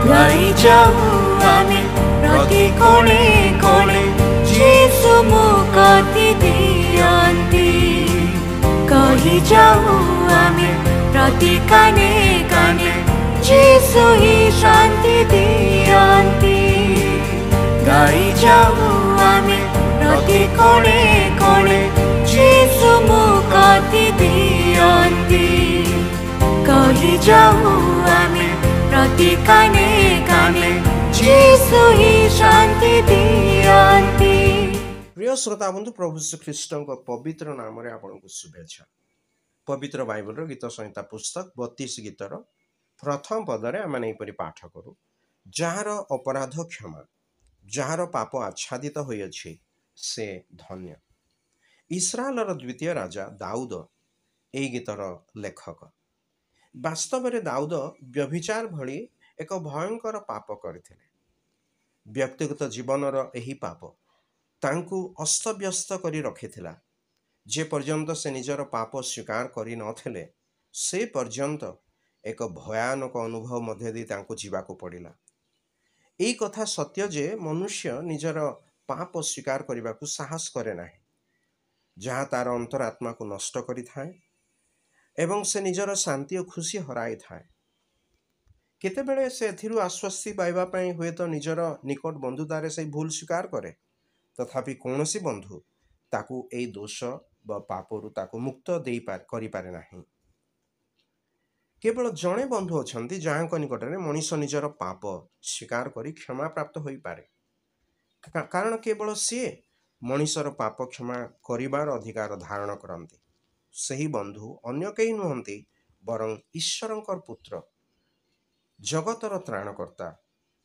ଗାଇ ଯାଉ ଆମେ ପ୍ରତି କୋଣେ କୋଣେ ଯୀଶୁ ମୁକ୍ତି ଦିଅନ୍ତି। କହି ଯାଉ ଆମେ ପ୍ରତି କାନେ କାନେ ଯୀଶୁ ହିଁ ଶାନ୍ତି ଦିଅନ୍ତି। ଗାଇ ଯାଉ ଆମେ ପ୍ରତି କୋଣେ କୋଣେ ଯୀଶୁ ମୁକ୍ତି ଦିଅନ୍ତି। କହି ଯାଉ ଆମେ ପ୍ରତି କାନେ କାନେ ଯୀଶୁ ହିଁ ଶାନ୍ତି ଦିଅନ୍ତି। প্রিয় শ্রোতা বন্ধু, প্রভু শ্রীখ্ରୀষ্টଙ୍କ ପବିତ୍ର ନାମରେ ଆପଣଙ୍କୁ ଶୁଭେଚ୍ଛା। ପବିତ୍ର ବାଇବଲର ଗୀତ ସଂହିତା ପୁସ୍ତକ 32 ଗୀତର ପ୍ରଥମ ପଦରେ ଆମେ ଏହିପରି ପାଠ କରୁ, ଯାହାର ଅପରାଧ କ୍ଷମା, ଯାହାର ପାପ ଆଚ୍ଛାଦିତ ହୋଇଅଛି, ସେ ଧନ୍ୟ। ଇସ୍ରାଏଲର ଦ୍ୱିତୀୟ ରାଜା ଦାଉଦ ଏହି ଗୀତର ଲେଖକ। ବାସ୍ତବରେ ଦାଉଦ ବ୍ୟଭିଚାର ଭଳି ଏକ ଭୟଙ୍କର ପାପ କରିଥିଲେ। ବ୍ୟକ୍ତିଗତ ଜୀବନର ଏହି ପାପ ତାଙ୍କୁ ଅସ୍ତବ୍ୟସ୍ତ କରି ରଖିଥିଲା। ଯେ ପର୍ଯ୍ୟନ୍ତ ସେ ନିଜର ପାପ ସ୍ୱୀକାର କରିନଥିଲେ, ସେ ପର୍ଯ୍ୟନ୍ତ ଏକ ଭୟାନକ ଅନୁଭବ ମଧ୍ୟ ଦେଇ ତାଙ୍କୁ ଯିବାକୁ ପଡ଼ିଲା। ଏହି କଥା ସତ୍ୟ ଯେ ମନୁଷ୍ୟ ନିଜର ପାପ ସ୍ୱୀକାର କରିବାକୁ ସାହସ କରେ ନାହିଁ, ଯାହା ତାର ଅନ୍ତରାତ୍ମାକୁ ନଷ୍ଟ କରିଥାଏ ଏବଂ ସେ ନିଜର ଶାନ୍ତି ଓ ଖୁସି ହରାଇଥାଏ। କେତେବେଳେ ସେ ଏଥିରୁ ଆଶ୍ୱସ୍ତି ପାଇବା ପାଇଁ ହୁଏତ ନିଜର ନିକଟ ବନ୍ଧୁ ଦ୍ୱାରା ସେହି ଭୁଲ ସ୍ୱୀକାର କରେ, ତଥାପି କୌଣସି ବନ୍ଧୁ ତାକୁ ଏହି ଦୋଷ ବା ପାପରୁ ତାକୁ ମୁକ୍ତ କରିପାରେ ନାହିଁ। କେବଳ ଜଣେ ବନ୍ଧୁ ଅଛନ୍ତି ଯାହାଙ୍କ ନିକଟରେ ମଣିଷ ନିଜର ପାପ ସ୍ୱୀକାର କରି କ୍ଷମା ପ୍ରାପ୍ତ ହୋଇପାରେ, କାରଣ କେବଳ ସିଏ ମଣିଷର ପାପ କ୍ଷମା କରିବାର ଅଧିକାର ଧାରଣ କରନ୍ତି। ସେହି ବନ୍ଧୁ ଅନ୍ୟ କେହି ନୁହନ୍ତି ବରଂ ଈଶ୍ୱରଙ୍କର ପୁତ୍ର, ଜଗତର ତ୍ରାଣକର୍ତ୍ତା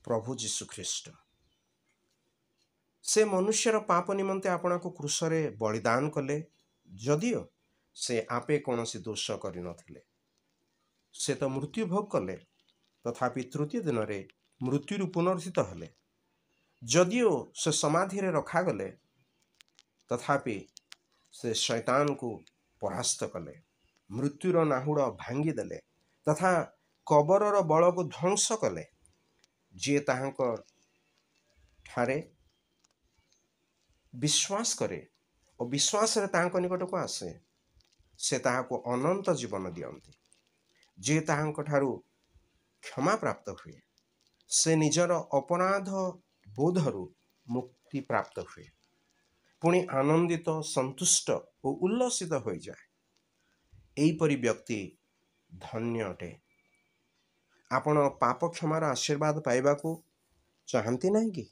ପ୍ରଭୁ ଯୀଶୁଖ୍ରୀଷ୍ଟ। ସେ ମନୁଷ୍ୟର ପାପ ନିମନ୍ତେ ଆପଣାକୁ କ୍ରୁଶରେ ବଳିଦାନ କଲେ, ଯଦିଓ ସେ ଆପେ କୌଣସି ଦୋଷ କରିନଥିଲେ। ସେ ତ ମୃତ୍ୟୁ ଭୋଗ କଲେ, ତଥାପି ତୃତୀୟ ଦିନରେ ମୃତ୍ୟୁରୁ ପୁନରୁତ୍ଥିତ ହେଲେ। ଯଦିଓ ସେ ସମାଧିରେ ରଖାଗଲେ, ତଥାପି ସେ ଶୈତାନକୁ ପରାସ୍ତ କଲେ, ମୃତ୍ୟୁର ନାହୁଡ଼ ଭାଙ୍ଗିଦେଲେ ତଥା କବରର ବଳକୁ ଧ୍ୱଂସ କଲେ। ଯିଏ ତାହାଙ୍କ ଠାରେ ବିଶ୍ୱାସ କରେ ଓ ବିଶ୍ୱାସରେ ତାହାଙ୍କ ନିକଟକୁ ଆସେ, ସେ ତାହାକୁ ଅନନ୍ତ ଜୀବନ ଦିଅନ୍ତି। ଯିଏ ତାହାଙ୍କ ଠାରୁ କ୍ଷମା ପ୍ରାପ୍ତ ହୁଏ, ସେ ନିଜର ଅପରାଧ ବୋଧରୁ ମୁକ୍ତି ପ୍ରାପ୍ତ ହୁଏ, ପୁଣି ଆନନ୍ଦିତ, ସନ୍ତୁଷ୍ଟ ଓ ଉଲ୍ଲସିତ ହୋଇଯାଏ। ଏହିପରି ବ୍ୟକ୍ତି ଧନ୍ୟ ଅଟେ। ଆପଣ ପାପ କ୍ଷମାର ଆଶୀର୍ବାଦ ପାଇବାକୁ ଚାହାନ୍ତି ନାହିଁ କି?